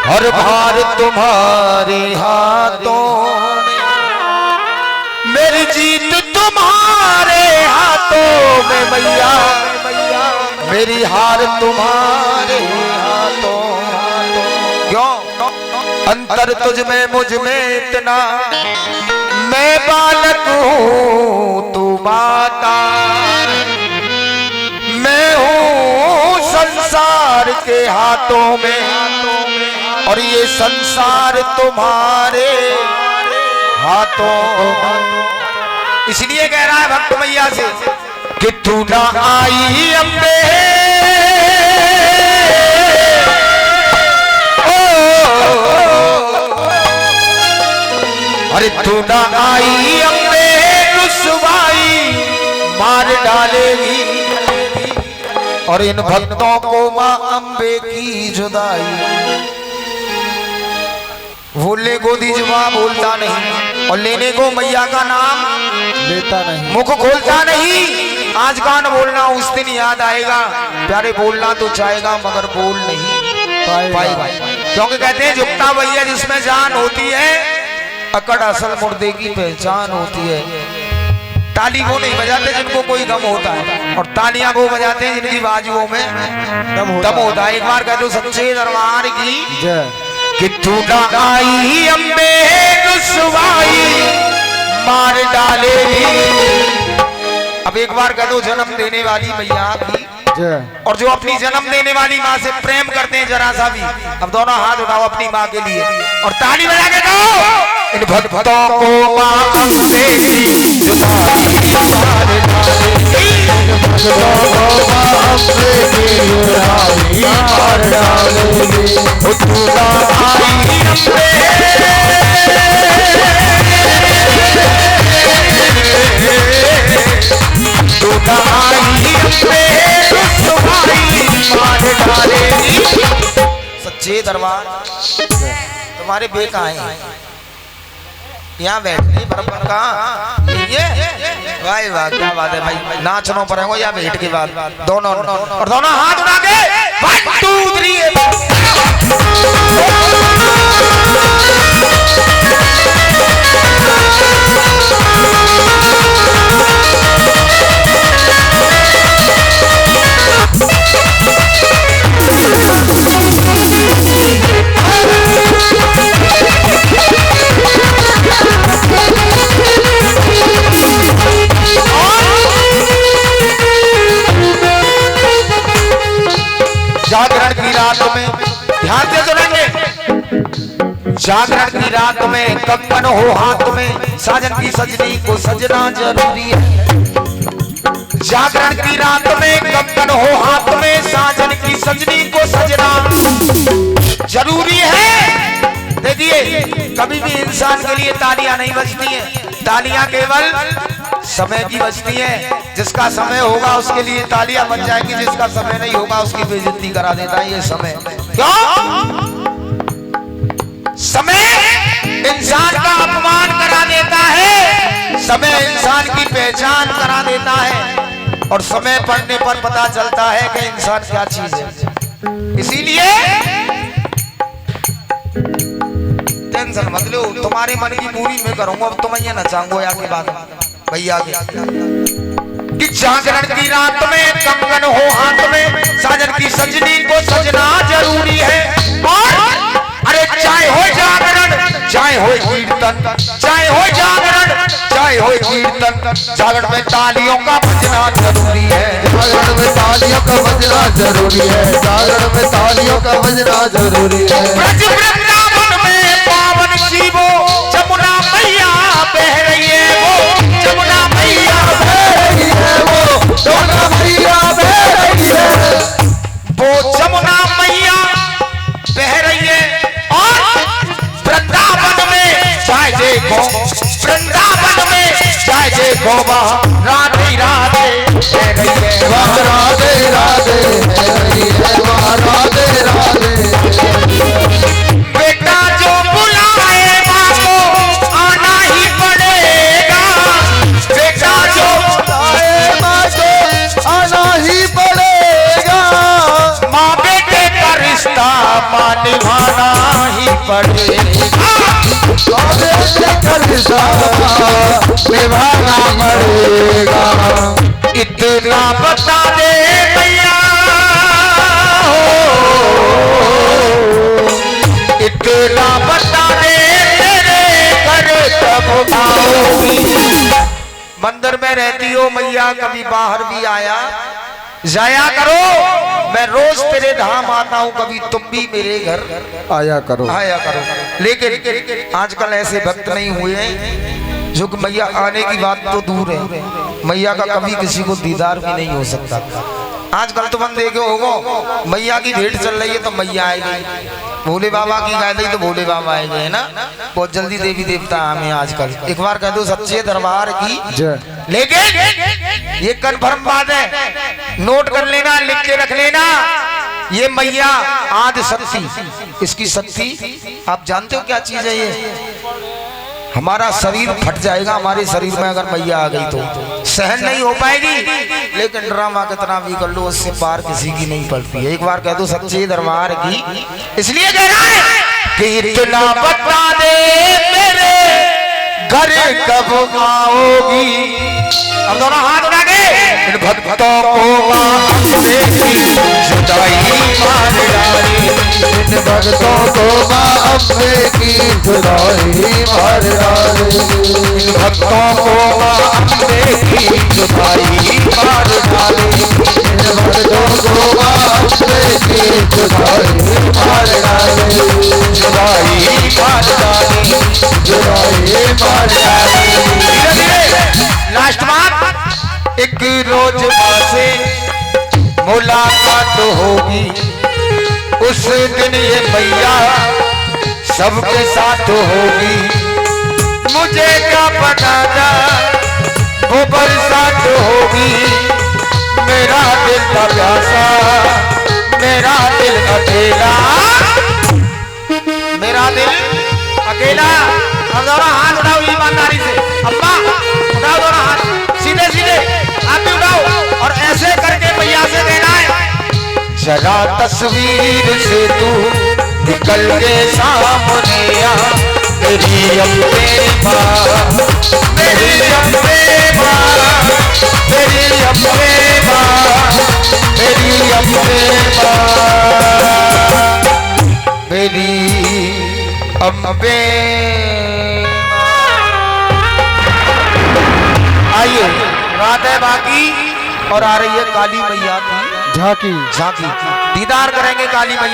हर भार तुम्हारे हाथों में, मेरी जीत तुम्हारे हाथों में मैया, मेरी हार तुम्हारे हाथों। क्यों? अंतर तुझ में मुझ में इतना, मैं बालक हूँ तू माता, मैं हूँ संसार के हाथों में और ये संसार तुम्हारे हाथों। इसलिए कह रहा है भक्त मैया से कि तू ना आई अम्बे, अरे तू ना आई अम्बे, रुसवाई मार डालेगी और इन भक्तों को माँ अम्बे की जुदाई। भूलने को दी जुबान बोलता नहीं और लेने को मैया का नाम लेता नहीं, मुख खोलता नहीं। आज गान बोलना उस दिन याद आएगा, प्यारे बोलना तो चाहेगा मगर बोल नहीं पाएगा। क्योंकि कहते हैं झुकता भैया जिसमें जान होती है, अकड़ असल मुर्दे की पहचान होती है। ताली वो नहीं बजाते जिनको कोई गम होता है, और तालियां वो बजाते हैं जिनकी बाजुओं में दम होता है। एक बार कह दो सच्चे दरबार की जय। कि तू ना आई अम्बे, रुसवाई मार डालेगी। अब एक बार कह दो जन्म देने वाली मैया की जय। और जो अपनी जन्म देने वाली माँ से प्रेम करते हैं जरा सा भी, अब दोनों हाथ उठाओ अपनी माँ के लिए और ताली बजा के दो। इन भक्तों को माँ अम्बे की जुदाई मार डालेगी। तू ना आई अम्बे, तू ना आई अम्बे, रुसवाई मार डालेगी। सच्चे दरबार तुम्हारे बे कहाँ हैं? यहाँ बैठने पर कहाँ ये? वाह वाह क्या बात है भाई, नाचनों पर है या बैठ के बाद दोनों और दोनों हाथ उठा के 1 2 3 जागरण की रात में ध्यान से सुनेंगे। जागरण की रात में कंगन हो हाथ में, साजन की सजनी को सजना जरूरी है। जागरण की रात में कंगन हो हाथ में, साजन की सजनी को सजना जरूरी है। देखिए कभी भी इंसान के लिए तालियां नहीं बजती हैं, तालियां केवल समय की बजती है। जिसका समय होगा उसके लिए तालियां बज जाएंगी, जिसका समय नहीं होगा उसकी बेइज्जती करा देता है ये समय। क्यों? समय इंसान का अपमान करा देता है, समय इंसान की पहचान करा देता है और समय पढ़ने पर पता चलता है कि इंसान क्या चीज है। इसीलिए टेंशन मत लो, तुम्हारे मन की पूरी मैं करूंगा। अब तुम ये नचाऊंगा आगे बात भैया कि जागरण की रात में कंगन हो हाथ में, साजन की सजनी को सजना जरूरी है। और अरे चाहे हो जागरण चाहे हो कीर्तन, चाहे हो जागरण चाहे हो कीर्तन, जागरण में तालियों का बजना जरूरी है। जागरण में तालियों का बजना जरूरी है, जागरण में तालियों का बजना जरूरी है। ब्रज वृंदावन में पावन शिवो जमुना मैया बह रही है, वो जमुना मैया बह रही है, वो जमुना मैया बह रही है, वो जमुना मैया बह रही है। और वृंदावन में चाहे देखो, वृंदावन में चाहे देखो वहाँ राधे राधे बह रही है, वहाँ राधे राधे बह रही है, वहाँ राधे राधे। निभाना ही पड़ेगा, निभाना पड़ेगा। इतना बता दे मैया इतना बता दे तेरे घर कब आओगी। मंदिर में रहती हो मैया, कभी बाहर भी आया जाया करो, मैं रोज तेरे धाम आता हूँ, कभी तुम भी मेरे घर आया करो। लेकिन आजकल ऐसे भक्त नहीं हुए हैं जो कि मैया आने की बात तो दूर है, मैया का कभी किसी को दीदार भी नहीं हो सकता। आजकल तो हम देखे होगो मैया की भेंट चल रही है तो मैया आएगी, भोले बाबा की गाय तो भोले बाबा आएंगे, है ना। बहुत जल्दी देवी देवता हमें आजकल, एक बार कह दो सच्चे दरबार की जय। लेकिन ये कन्फर्म बात है, नोट कर लेना, लिख के रख लेना, ये मैया आदि शक्ति, इसकी शक्ति आप जानते हो क्या चीज है ये? हमारा शरीर फट जाएगा, हमारे शरीर में अगर मैया आ गई तो सहन नहीं हो पाएगी, लेकिन ड्रामा कितना भी कर लो उससे पार किसी की नहीं पड़ती है। एक बार कह दो सच्चे दरबार की, इसलिए कह रहा है कि इतना बता दे मेरे घर कब आओगी। अब दोनों हाथ उठा के इन भक्तों को जुदाई मार डाली, इन भक्तों को अम्बे की जुदाई मार डाली, इन भक्तों को अम्बे की जुदाई मार डाली, इन भक्तों को अम्बे की जुदाई मार डाली, जुदाई मार डाली, जुदाई मार डाली। लास्ट बात, एक रोज माँ से मुलाकात होगी, उस दिन ये मैया सबके साथ होगी। मुझे क्या पता था वो बरसात होगी, मेरा दिल का प्यासा, मेरा दिल अकेला, मेरा दिल अकेला। अब दोनों हाथ उठाओ ईमानदारी से, अम्मा उठाओ दोनों हाथ सीधे सीधे, आप भी उठाओ और ऐसे करके मैया से कहना है, जरा तस्वीर से तू निकल के सामने आ, मेरी अम्बे माँ, मेरी अम्बे माँ, मेरी अम्बे माँ, मेरी अम्बे माँ, मेरी अम्बे। आइए रात है बाकी और आ रही है काली मैया की झांकी, दीदार करेंगे काली मैया।